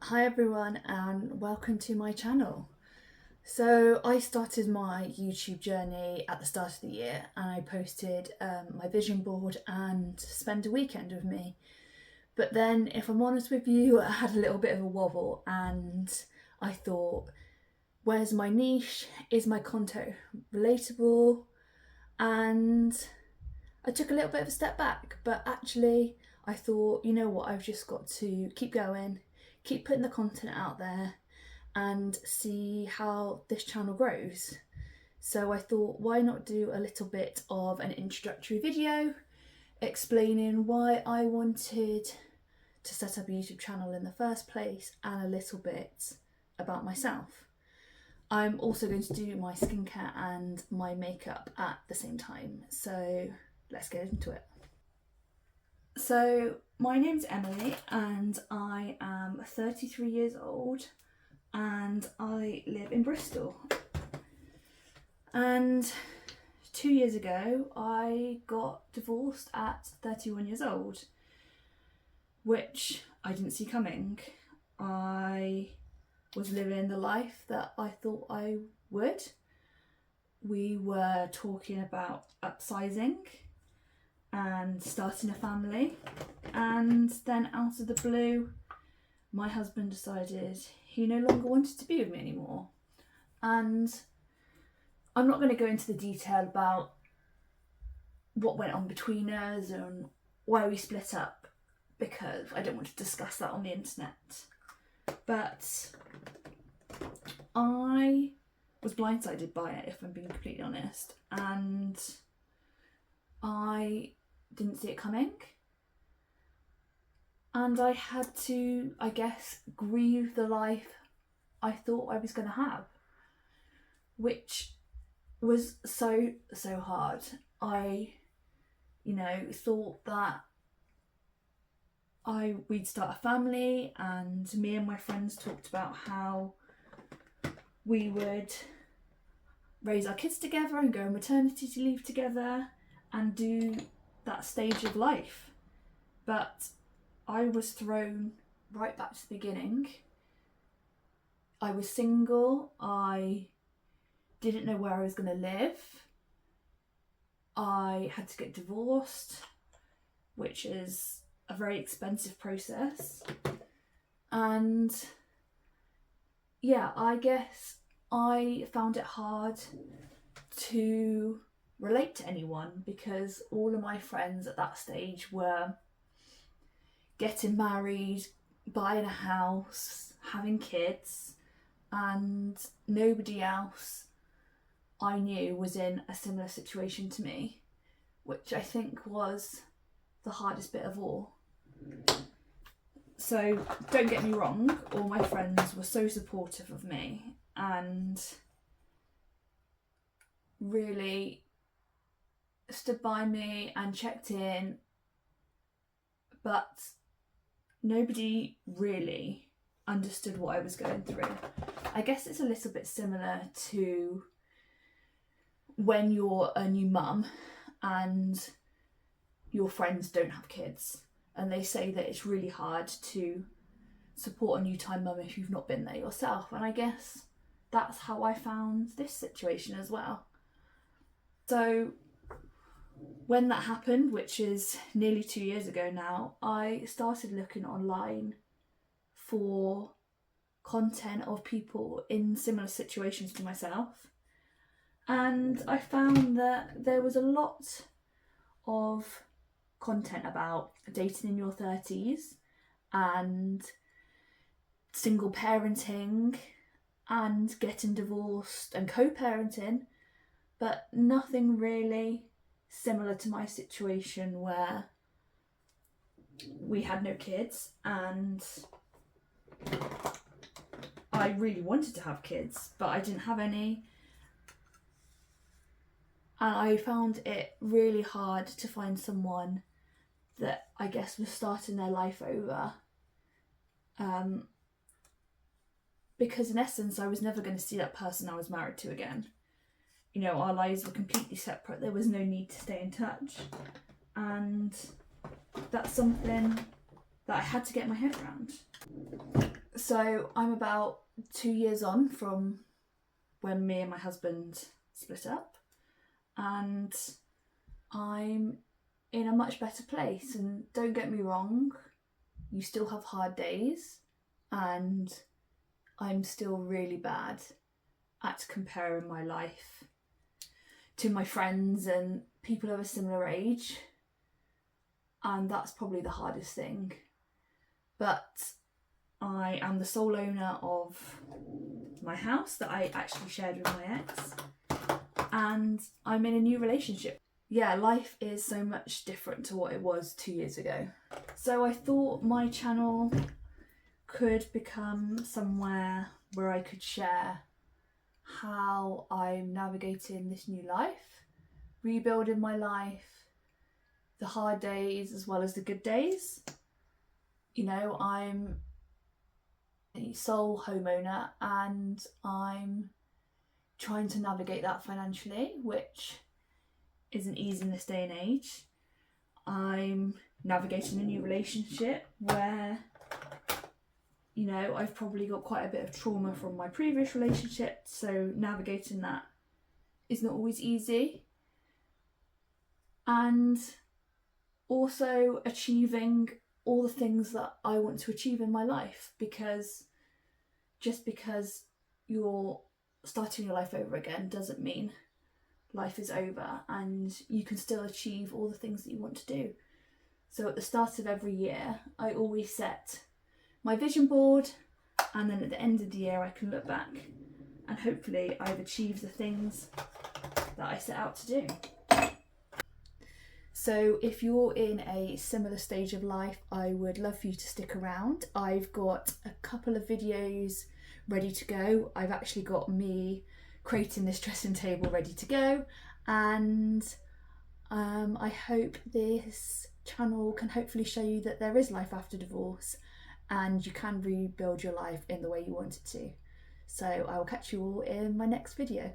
Hi everyone and welcome to my channel. So I started my YouTube journey at the start of the year and I posted my vision board and spend a weekend with me. But then if I'm honest with you, I had a little bit of a wobble and I thought, where's my niche? Is my content relatable? And I took a little bit of a step back, but actually I thought, you know what, I've just got to keep going, keep putting the content out there and see how this channel grows. So I thought, why not do a little bit of an introductory video explaining why I wanted to set up a YouTube channel in the first place and a little bit about myself. I'm also going to do my skincare and my makeup at the same time, so let's get into it. So my name's Emily and I am 33 years old and I live in Bristol. And 2 years ago I got divorced at 31 years old, which I didn't see coming. I was living the life that I thought I would. We were talking about upsizing and starting a family, and then out of the blue my husband decided he no longer wanted to be with me anymore. And I'm not going to go into the detail about what went on between us and why we split up because I don't want to discuss that on the internet. But I was blindsided by it, if I'm being completely honest, and I didn't see it coming. And I had to, I guess, grieve the life I thought I was going to have, which was so hard. I, thought that we'd start a family, and me and my friends talked about how we would raise our kids together and go on maternity leave together and do that stage of life. But I was thrown right back to the beginning. I was single. I didn't know where I was going to live. I had to get divorced, which is a very expensive process. And yeah, I guess I found it hard to relate to anyone because all of my friends at that stage were getting married, buying a house, having kids, and nobody else I knew was in a similar situation to me, which I think was the hardest bit of all. So don't get me wrong, all my friends were so supportive of me and really stood by me and checked in, but nobody really understood what I was going through. I guess it's a little bit similar to when you're a new mum and your friends don't have kids and they say that it's really hard to support a new time mum if you've not been there yourself. And I guess that's how I found this situation as well. So when that happened, which is nearly 2 years ago now, I started looking online for content of people in similar situations to myself. And I found that there was a lot of content about dating in your 30s and single parenting and getting divorced and co-parenting, but nothing really similar to my situation where we had no kids and I really wanted to have kids, but I didn't have any. And I found it really hard to find someone that I guess was starting their life over. Because in essence, I was never going to see that person I was married to again. Our lives were completely separate. There was no need to stay in touch. And that's something that I had to get my head around. So I'm about 2 years on from when me and my husband split up, and I'm in a much better place. And don't get me wrong, you still have hard days, and I'm still really bad at comparing my life to my friends and people of a similar age, and that's probably the hardest thing. But I am the sole owner of my house that I actually shared with my ex, and I'm in a new relationship. Yeah, life is so much different to what it was 2 years ago. So I thought my channel could become somewhere where I could share how I'm navigating this new life, rebuilding my life, the hard days as well as the good days. You know, I'm a sole homeowner and I'm trying to navigate that financially, which isn't easy in this day and age. I'm navigating a new relationship where, you know, I've probably got quite a bit of trauma from my previous relationship, so navigating that is not always easy. And also achieving all the things that I want to achieve in my life, because just because you're starting your life over again doesn't mean life is over, and you can still achieve all the things that you want to do. So at the start of every year, I always set my vision board, and then at the end of the year I can look back and hopefully I've achieved the things that I set out to do. So if you're in a similar stage of life, I would love for you to stick around. I've got a couple of videos ready to go. I've actually got me creating this dressing table ready to go, and I hope this channel can hopefully show you that there is life after divorce and you can rebuild your life in the way you want it to. So I will catch you all in my next video.